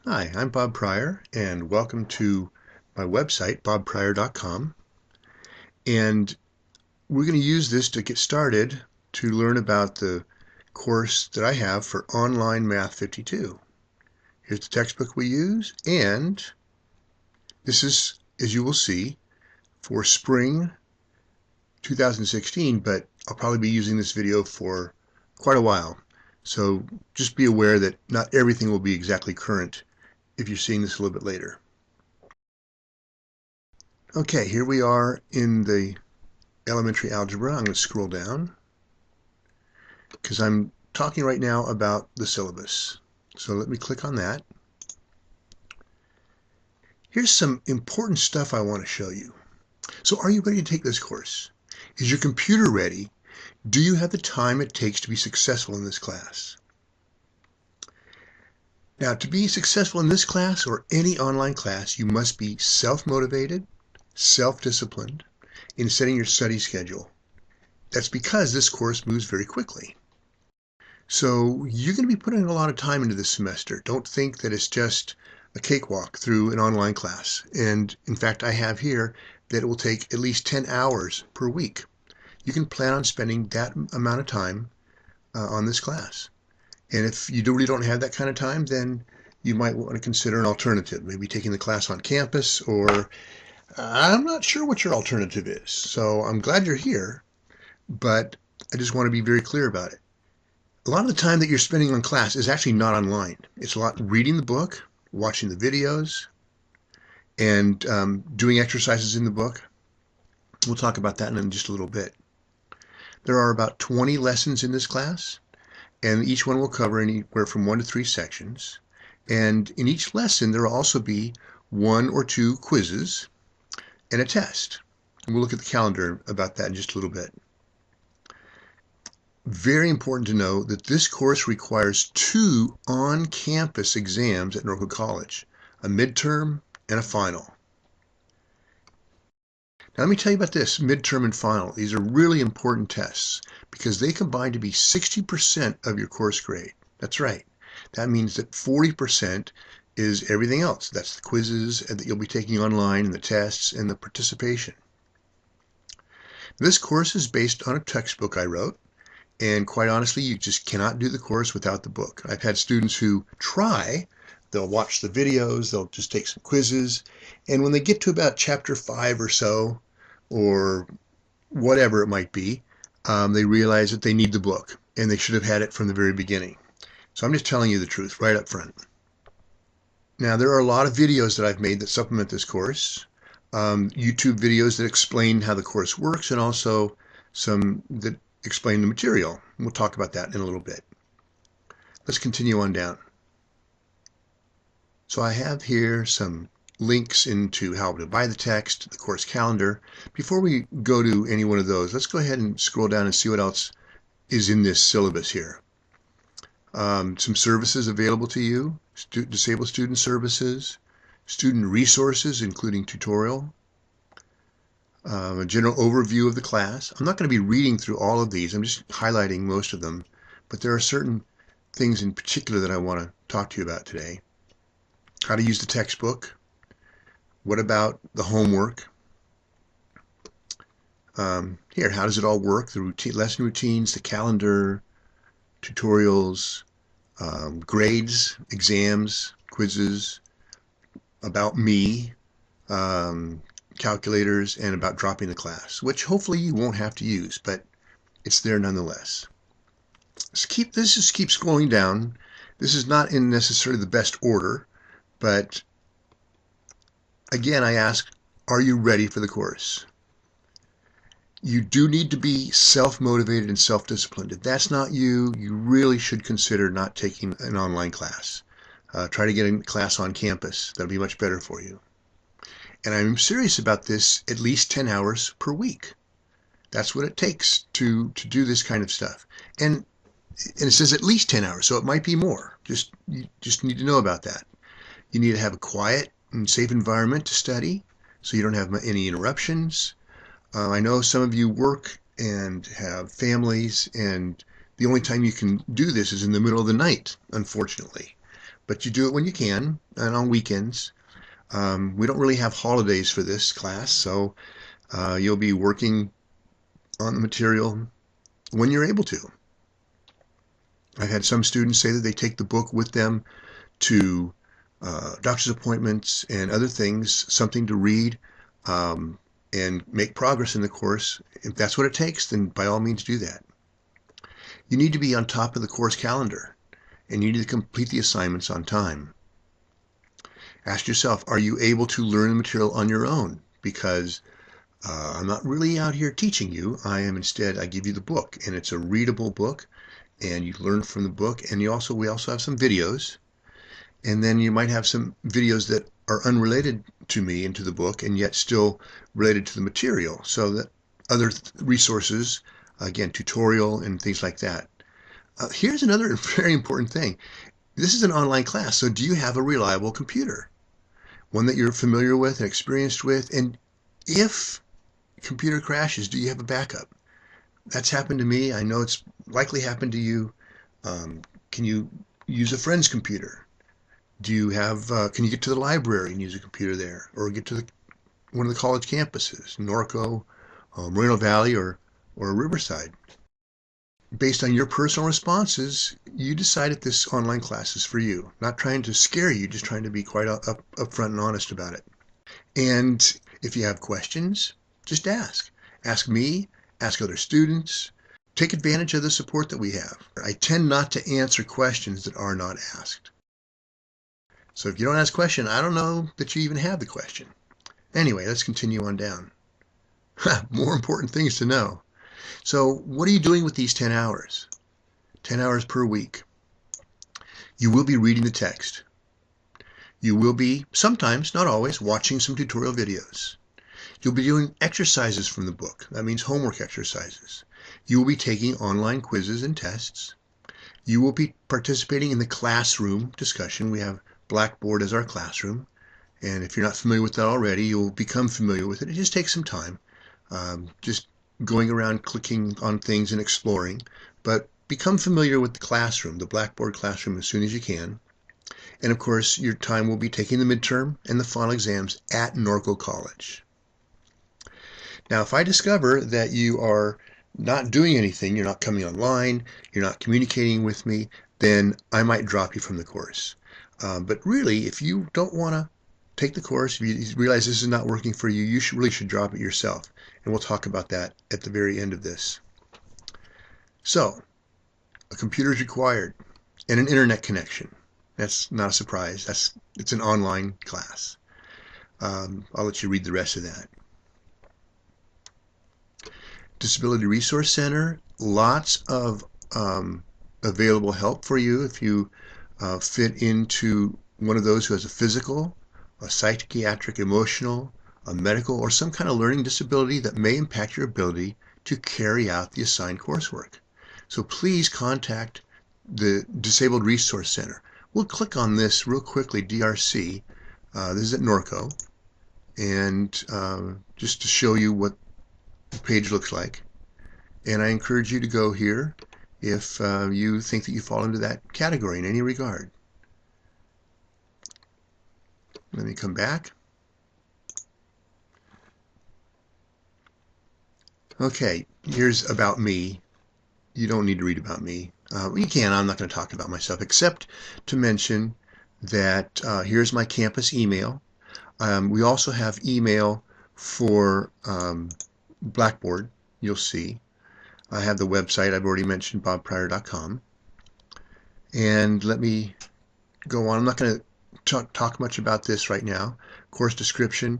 Hi, I'm Bob Pryor, and welcome to my website, bobpryor.com. And we're going to use this to get started to learn about the course that I have for Online Math 52. Here's the textbook we use, and this is, as you will see, for spring 2016, but I'll probably be using this video for quite a while. So just be aware that not everything will be exactly current if you're seeing this a little bit later. Okay, here we are in the elementary algebra. I'm going to scroll down because I'm talking right now about the syllabus. So let me click on that. Here's some important stuff I want to show you. So are you ready to take this course? Is your computer ready? Do you have the time it takes to be successful in this class? Now, to be successful in this class or any online class, you must be self-motivated, self-disciplined in setting your study schedule. That's because this course moves very quickly. So you're going to be putting a lot of time into this semester. Don't think that it's just a cakewalk through an online class. And in fact, I have here that it will take at least 10 hours per week. You can plan on spending that amount of time on this class. And if you really don't have that kind of time, then you might want to consider an alternative, maybe taking the class on campus, or I'm not sure what your alternative is. So I'm glad you're here, but I just want to be very clear about it. A lot of the time that you're spending on class is actually not online. It's a lot reading the book, watching the videos, and doing exercises in the book. We'll talk about that in just a little bit. There are about 20 lessons in this class, and each one will cover anywhere from 1 to 3 sections. And in each lesson, there will also be 1 or 2 quizzes and a test. And we'll look at the calendar about that in just a little bit. Very important to know that this course requires 2 on-campus exams at Norco College, a midterm and a final. Now let me tell you about this, midterm and final. These are really important tests because they combine to be 60% of your course grade. That's right. That means that 40% is everything else. That's the quizzes that you'll be taking online and the tests and the participation. This course is based on a textbook I wrote. And quite honestly, you just cannot do the course without the book. I've had students who try, they'll watch the videos, they'll just take some quizzes, and when they get to about chapter 5 or so, or whatever it might be, they realize that they need the book, and they should have had it from the very beginning. So I'm just telling you the truth right up front. Now, there are a lot of videos that I've made that supplement this course, YouTube videos that explain how the course works, and also some that explain the material. We'll talk about that in a little bit. Let's continue on down. So I have here some links into how to buy the text, the course calendar. Before we go to any one of those, let's go ahead and scroll down and see what else is in this syllabus here. Some services available to you, disabled student services, student resources, including tutorial, a general overview of the class. I'm not going to be reading through all of these. I'm just highlighting most of them, but there are certain things in particular that I want to talk to you about today. How to use the textbook. What about the homework? Here, how does it all work? The lesson routines, the calendar, tutorials, grades, exams, quizzes, about me, calculators, and about dropping the class, which hopefully you won't have to use, but it's there nonetheless. Keep scrolling down. This is not in necessarily the best order, but again, I ask, are you ready for the course? You do need to be self-motivated and self-disciplined. If that's not you, you really should consider not taking an online class. Try to get a class on campus. That'll be much better for you. And I'm serious about this, at least 10 hours per week. That's what it takes to do this kind of stuff. And it says at least 10 hours, so it might be more. You just need to know about that. You need to have a quiet and safe environment to study so you don't have any interruptions. I know some of you work and have families, and the only time you can do this is in the middle of the night, unfortunately. but you do it when you can and on weekends. We don't really have holidays for this class, so you'll be working on the material when you're able to. I've had some students say that they take the book with them to doctor's appointments and other things, something to read, and make progress in the course. If that's what it takes, then by all means do that. You need to be on top of the course calendar, and you need to complete the assignments on time. Ask yourself, are you able to learn the material on your own? Because I'm not really out here teaching you. I give you the book, and it's a readable book, and you learn from the book. And we also have some videos, and then you might have some videos that are unrelated to me and to the book, and yet still related to the material. So that other resources, again, tutorial and things like that. Here's another very important thing. This is an online class, so do you have a reliable computer? One that you're familiar with and experienced with? And if computer crashes, do you have a backup? That's happened to me. I know it's likely happened to you. Can you use a friend's computer? Can you get to the library and use a computer there? Or get to one of the college campuses, Norco, Moreno Valley, or Riverside? Based on your personal responses, you decide if this online class is for you. Not trying to scare you, just trying to be quite upfront and honest about it. And if you have questions, just ask. Ask me, ask other students. Take advantage of the support that we have. I tend not to answer questions that are not asked. So if you don't ask a question, I don't know that you even have the question. Anyway, let's continue on down. More important things to know. So what are you doing with these 10 hours? 10 hours per week. You will be reading the text. You will be, sometimes, not always, watching some tutorial videos. You'll be doing exercises from the book. That means homework exercises. You will be taking online quizzes and tests. You will be participating in the classroom discussion. We have Blackboard as our classroom. And if you're not familiar with that already, you'll become familiar with it. It just takes some time. Just going around clicking on things and exploring, but become familiar with the classroom, the Blackboard classroom, as soon as you can. And of course, your time will be taking the midterm and the final exams at Norco College. Now, if I discover that you are not doing anything, you're not coming online, you're not communicating with me, then I might drop you from the course. But really, if you don't want to take the course, if you realize this is not working for you, you really should drop it yourself. And we'll talk about that at the very end of this. So, a computer is required and an internet connection. That's not a surprise. It's an online class. I'll let you read the rest of that. Disability Resource Center, lots of available help for you if you fit into one of those who has a physical, a psychiatric, emotional, a medical, or some kind of learning disability that may impact your ability to carry out the assigned coursework. So please contact the Disabled Resource Center. We'll click on this real quickly, DRC. This is at Norco. And just to show you what the page looks like. And I encourage you to go here if you think that you fall into that category in any regard. Let me come back. Okay, here's about me. You don't need to read about me. You can. I'm not going to talk about myself, except to mention that here's my campus email. We also have email for Blackboard. You'll see. I have the website I've already mentioned, bobpryor.com. And let me go on. I'm not going to talk much about this right now. Course description,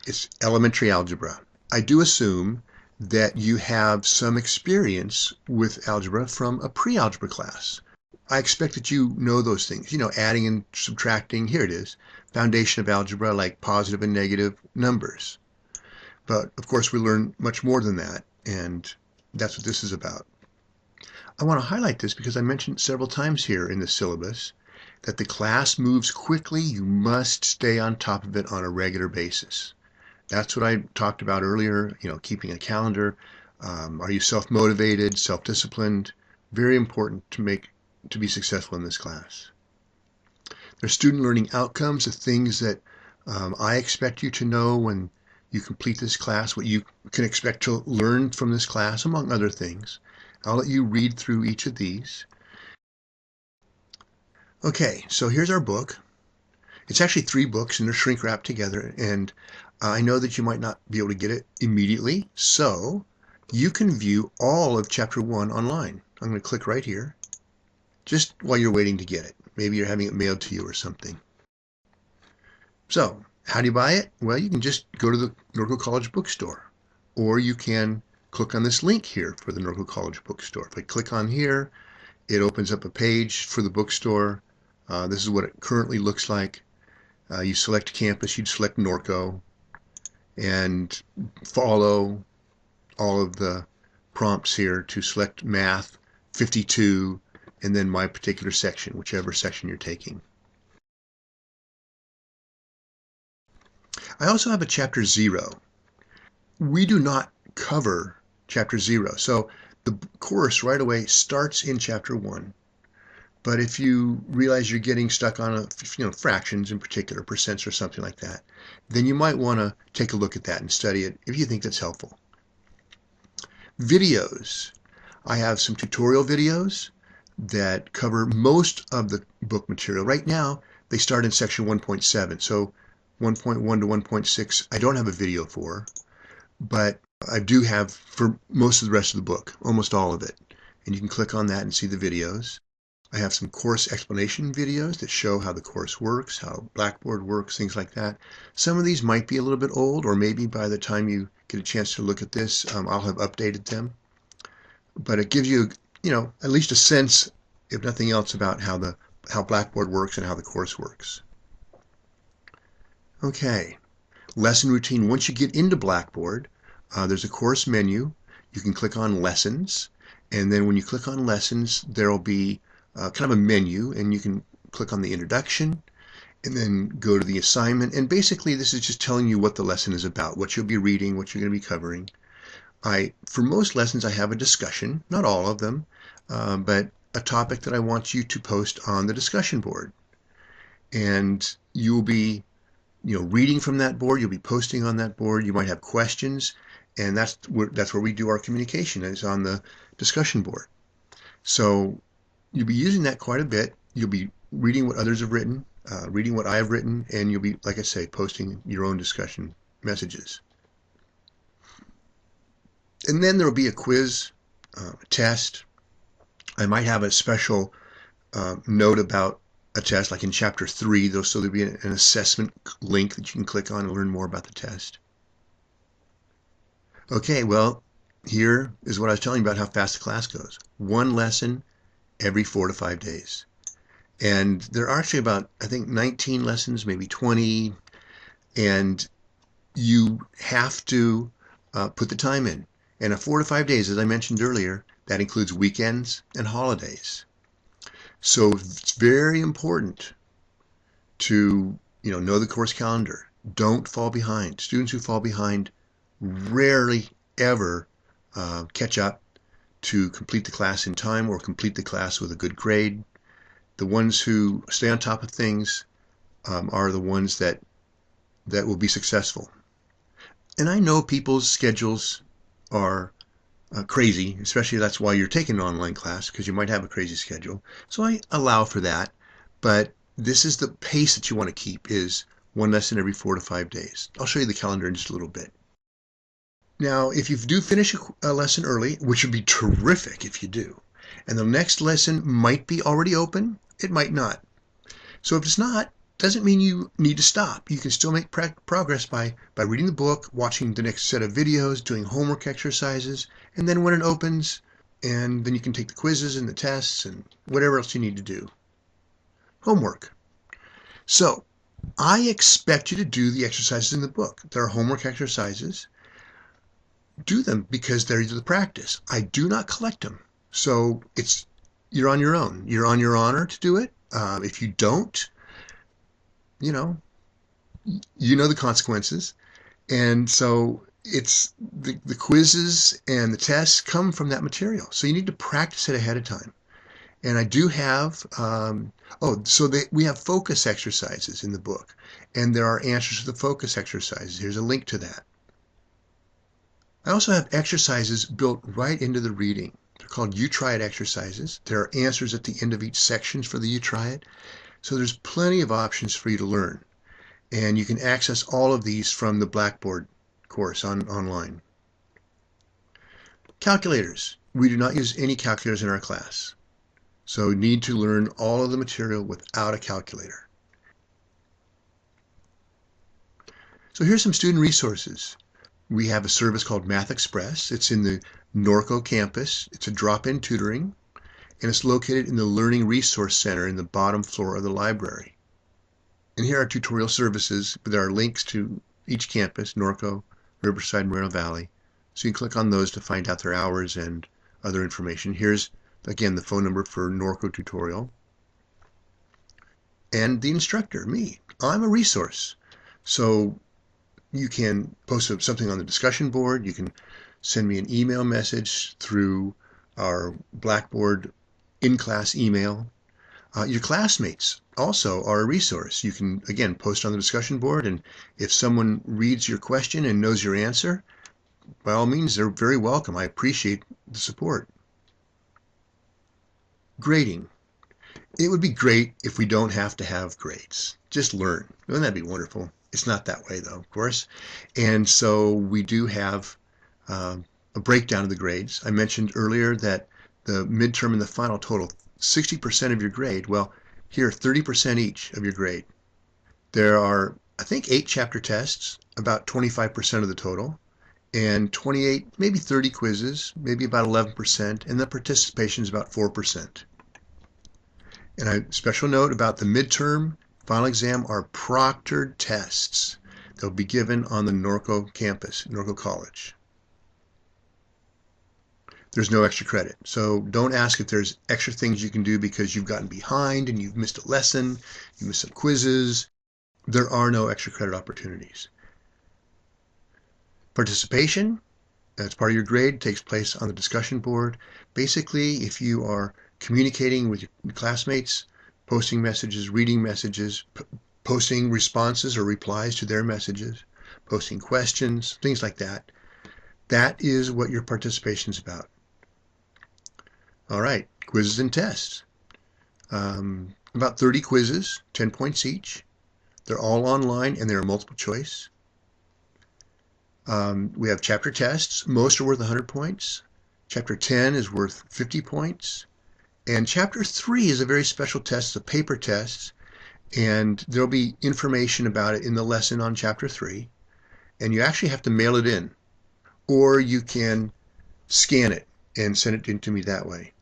it's elementary algebra. I do assume that you have some experience with algebra from a pre-algebra class. I expect that you know those things, adding and subtracting. Here it is, foundation of algebra, like positive and negative numbers. But of course we learn much more than that, and that's what this is about. I want to highlight this because I mentioned several times here in the syllabus that the class moves quickly. You must stay on top of it on a regular basis. That's what I talked about earlier, keeping a calendar. Are you self-motivated, self-disciplined? Very important to be successful in this class. There's student learning outcomes, the things that I expect you to know when you complete this class, what you can expect to learn from this class, among other things. I'll let you read through each of these. Okay, so here's our book. It's actually 3 books and they're shrink wrapped together, and I know that you might not be able to get it immediately, so you can view all of chapter 1 online. I'm going to click right here, just while you're waiting to get it. Maybe you're having it mailed to you or something. So, how do you buy it? Well, you can just go to the Norco College bookstore, or you can click on this link here for the Norco College bookstore. If I click on here, it opens up a page for the bookstore. This is what it currently looks like. You select campus, you'd select Norco, and follow all of the prompts here to select math, 52, and then my particular section, whichever section you're taking. I also have a chapter 0. We do not cover chapter 0, so the course right away starts in chapter 1. But if you realize you're getting stuck on fractions in particular, percents or something like that, then you might want to take a look at that and study it if you think that's helpful. Videos. I have some tutorial videos that cover most of the book material. Right now, they start in section 1.7, so 1.1 to 1.6 I don't have a video for, but I do have for most of the rest of the book, almost all of it. And you can click on that and see the videos. I have some course explanation videos that show how the course works, how Blackboard works, things like that. Some of these might be a little bit old, or maybe by the time you get a chance to look at this, I'll have updated them. But it gives you, at least a sense, if nothing else, about how Blackboard works and how the course works. Okay, lesson routine. Once you get into Blackboard, there's a course menu. You can click on Lessons, and then when you click on Lessons, there will be kind of a menu, and you can click on the introduction and then go to the assignment. And basically this is just telling you what the lesson is about, what you'll be reading, what you're going to be covering. For most lessons I have a discussion, not all of them, but a topic that I want you to post on the discussion board. And you'll be reading from that board, you'll be posting on that board, you might have questions, and that's where we do our communication, is on the discussion board. So you'll be using that quite a bit. You'll be reading what others have written, reading what I have written, and you'll be, like I say, posting your own discussion messages. And then there will be a quiz, a test. I might have a special note about a test, like in chapter 3, so there'll be an assessment link that you can click on and learn more about the test. Okay, well, here is what I was telling you about how fast the class goes. 1 lesson every 4 to 5 days. And there are actually about, I think, 19 lessons, maybe 20, and you have to put the time in. And 4 to 5 days, as I mentioned earlier, that includes weekends and holidays. So it's very important to know the course calendar. Don't fall behind. Students who fall behind rarely ever catch up to complete the class in time or complete the class with a good grade. The ones who stay on top of things are the ones that will be successful. And I know people's schedules are crazy, especially that's why you're taking an online class, because you might have a crazy schedule. So I allow for that, but this is the pace that you want to keep, is 1 lesson every 4 to 5 days. I'll show you the calendar in just a little bit. Now, if you do finish a lesson early, which would be terrific if you do, and the next lesson might be already open, it might not. So if it's not, doesn't mean you need to stop. You can still make progress by reading the book, watching the next set of videos, doing homework exercises, and then when it opens, and then you can take the quizzes and the tests and whatever else you need to do. Homework. So I expect you to do the exercises in the book. There are homework exercises. Do them because they're the practice. I do not collect them. So you're on your own. You're on your honor to do it. If you don't, you know the consequences. And so it's the quizzes and the tests come from that material. So you need to practice it ahead of time. And I do have, we have focus exercises in the book, and there are answers to the focus exercises. Here's a link to that. I also have exercises built right into the reading. They're called You Try It exercises. There are answers at the end of each section for the You Try It. So there's plenty of options for you to learn. And you can access all of these from the Blackboard course online. Calculators. We do not use any calculators in our class. So you need to learn all of the material without a calculator. So here's some student resources. We have a service called Math Express. It's in the Norco campus. It's a drop-in tutoring, and it's located in the Learning Resource Center in the bottom floor of the library. And here are tutorial services. There are links to each campus, Norco, Riverside, Moreno Valley. So you can click on those to find out their hours and other information. Here's, again, the phone number for Norco tutorial. And the instructor, me. I'm a resource. So you can post something on the discussion board. You can send me an email message through our Blackboard in-class email. Your classmates also are a resource. You can, again, post on the discussion board, and if someone reads your question and knows your answer, by all means, they're very welcome. I appreciate the support. Grading. It would be great if we don't have to have grades. Just learn. Wouldn't that be wonderful? It's not that way, though, of course. And so we do have a breakdown of the grades. I mentioned earlier that the midterm and the final total 60% of your grade. Well, here 30% each of your grade. There are, I think, 8 chapter tests, about 25% of the total, and 28, maybe 30 quizzes, maybe about 11%, and the participation is about 4%. And a special note about the midterm final exam are proctored tests. They'll be given on the Norco campus, Norco College. There's no extra credit. So don't ask if there's extra things you can do because you've gotten behind and you've missed a lesson, you missed some quizzes. There are no extra credit opportunities. Participation, that's part of your grade, takes place on the discussion board. Basically, if you are communicating with your classmates, posting messages, reading messages, posting responses or replies to their messages, posting questions, things like that. That is what your participation is about. All right, quizzes and tests. About 30 quizzes, 10 points each. They're all online and they're multiple choice. We have chapter tests. Most are worth 100 points. Chapter 10 is worth 50 points. And chapter 3 is a very special test, a paper test, and there'll be information about it in the lesson on chapter 3. And you actually have to mail it in, or you can scan it and send it in to me that way.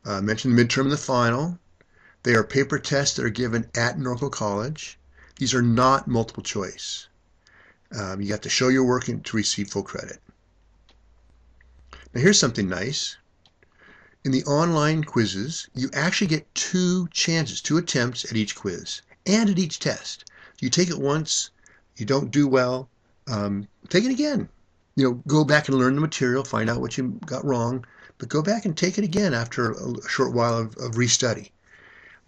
I mentioned the midterm and the final. They are paper tests that are given at Norco College. These are not multiple choice. You have to show your work to receive full credit. Now here's something nice. In the online quizzes, you actually get 2 chances, 2 attempts at each quiz and at each test. You take it once, you don't do well, take it again. Go back and learn the material, find out what you got wrong, but go back and take it again after a short while of restudy.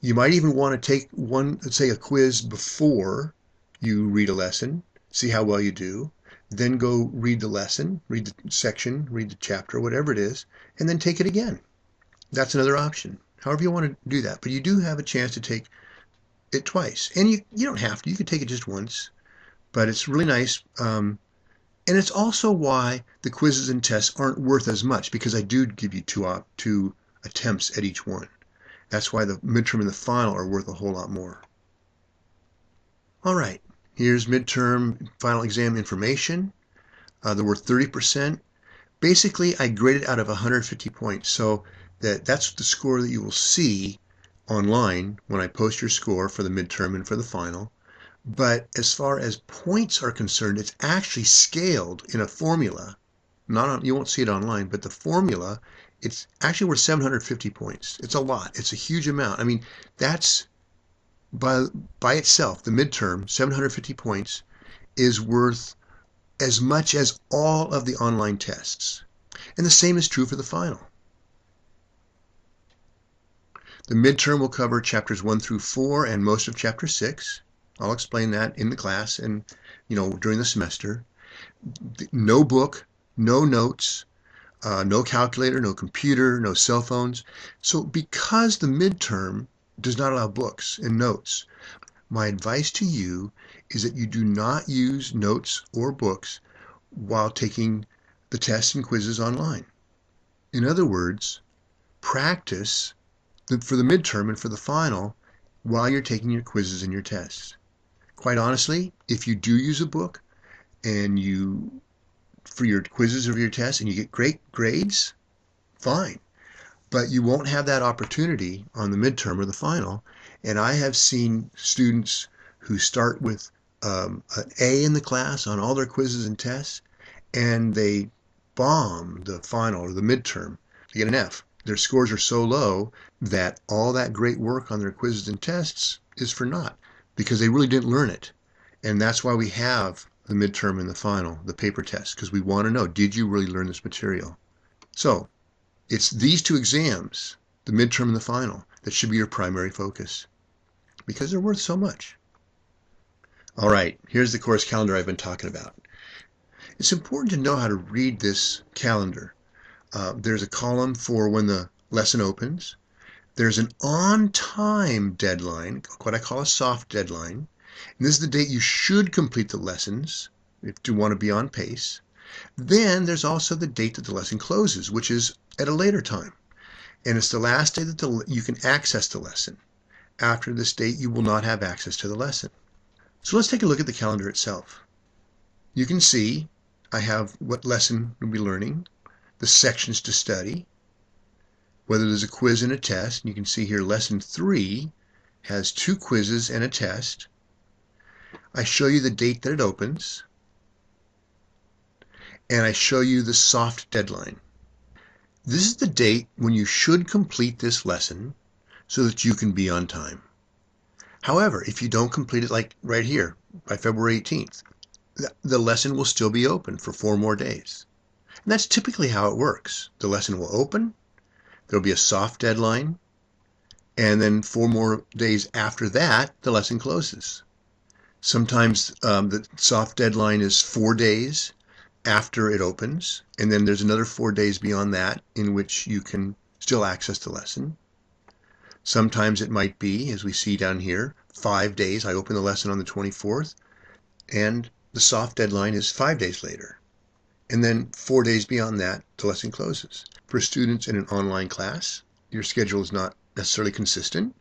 You might even want to take one, let's say a quiz before you read a lesson, see how well you do, then go read the lesson, read the section, read the chapter, whatever it is, and then take it again. That's another option, however you want to do that. But you do have a chance to take it twice. And you don't have to. You can take it just once. But it's really nice. And it's also why the quizzes and tests aren't worth as much, because I do give you 2 attempts at each one. That's why the midterm and the final are worth a whole lot more. All right. Here's midterm final exam information. They're worth 30%. Basically, I graded out of 150 points. So that's the score that you will see online when I post your score for the midterm and for the final. But as far as points are concerned, it's actually scaled in a formula. You won't see it online, but the formula, it's actually worth 750 points. It's a lot. It's a huge amount. I mean, that's by itself, the midterm, 750 points, is worth as much as all of the online tests. And the same is true for the final. The midterm will cover chapters 1 through 4 and most of chapter 6. I'll explain that in the class and during the semester. No book, no notes, no calculator, no computer, no cell phones. So because the midterm does not allow books and notes, my advice to you is that you do not use notes or books while taking the tests and quizzes online. In other words, practice for the midterm and for the final while you're taking your quizzes and your tests. Quite honestly, if you do use a book and for your quizzes or your tests and you get great grades, fine. But you won't have that opportunity on the midterm or the final. And I have seen students who start with an A in the class on all their quizzes and tests, and they bomb the final or the midterm. They get an F. Their scores are so low that all that great work on their quizzes and tests is for naught because they really didn't learn it. And that's why we have the midterm and the final, the paper test, because we want to know, did you really learn this material? So it's these two exams, the midterm and the final, that should be your primary focus because they're worth so much. All right, here's the course calendar I've been talking about. It's important to know how to read this calendar. There's a column for when the lesson opens. There's an on-time deadline, what I call a soft deadline. And this is the date you should complete the lessons if you want to be on pace. Then there's also the date that the lesson closes, which is at a later time. And it's the last day that you can access the lesson. After this date, you will not have access to the lesson. So let's take a look at the calendar itself. You can see I have what lesson we'll be learning, the sections to study, whether there's a quiz and a test. And you can see here lesson 3 has 2 quizzes and a test. I show you the date that it opens, and I show you the soft deadline. This is the date when you should complete this lesson so that you can be on time. However, if you don't complete it like right here by February 18th, the lesson will still be open for 4 more days. And that's typically how it works. The lesson will open, there'll be a soft deadline, and then 4 more days after that, the lesson closes. Sometimes the soft deadline is 4 days after it opens, and then there's another 4 days beyond that in which you can still access the lesson. Sometimes it might be, as we see down here, 5 days. I open the lesson on the 24th, and the soft deadline is 5 days later. And then 4 days beyond that, the lesson closes. For students in an online class, your schedule is not necessarily consistent.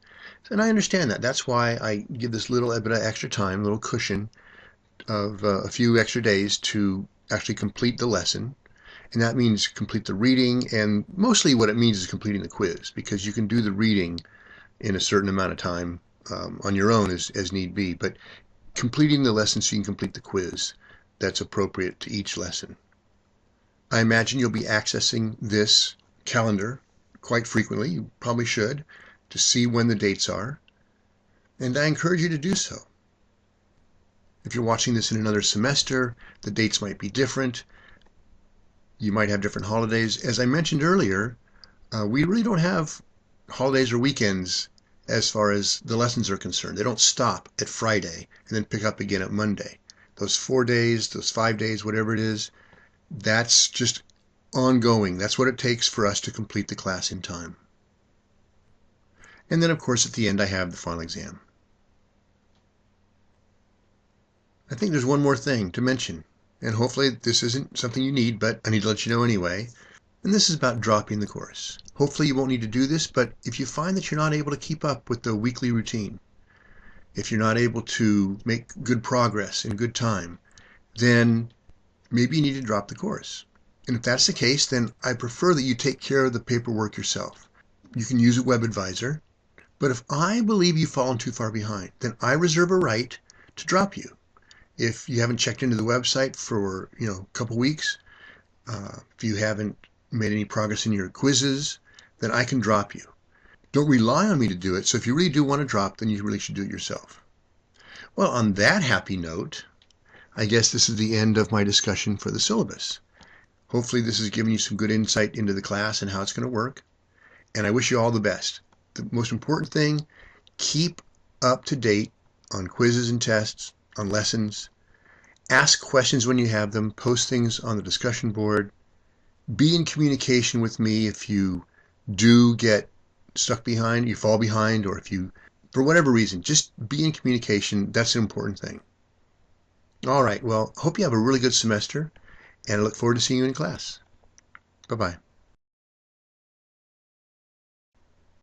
And I understand that. That's why I give this little bit of extra time, a little cushion of a few extra days to actually complete the lesson. And that means complete the reading, and mostly what it means is completing the quiz, because you can do the reading in a certain amount of time on your own as need be. But completing the lesson so you can complete the quiz, that's appropriate to each lesson. I imagine you'll be accessing this calendar quite frequently. You probably should, to see when the dates are. And I encourage you to do so. If you're watching this in another semester, the dates might be different. You might have different holidays. As I mentioned earlier, we really don't have holidays or weekends as far as the lessons are concerned. They don't stop at Friday and then pick up again at Monday. Those 4 days, those 5 days, whatever it is, that's just ongoing. That's what it takes for us to complete the class in time. And then, of course, at the end, I have the final exam. I think there's one more thing to mention, and hopefully this isn't something you need, but I need to let you know anyway. And this is about dropping the course. Hopefully you won't need to do this, but if you find that you're not able to keep up with the weekly routine, if you're not able to make good progress in good time, then maybe you need to drop the course. And if that's the case, then I prefer that you take care of the paperwork yourself. You can use a web advisor, but if I believe you've fallen too far behind, then I reserve a right to drop you. If you haven't checked into the website for a couple weeks, if you haven't made any progress in your quizzes, then I can drop you. Don't rely on me to do it, so if you really do want to drop, then you really should do it yourself. Well, on that happy note, I guess this is the end of my discussion for the syllabus. Hopefully this has given you some good insight into the class and how it's going to work, and I wish you all the best. the most important thing, keep up to date on quizzes and tests, on lessons. Ask questions when you have them. Post things on the discussion board. Be in communication with me if you do get stuck behind, you fall behind, or if you, for whatever reason, just be in communication. That's an important thing. All right, well, hope you have a really good semester, and I look forward to seeing you in class. Bye-bye.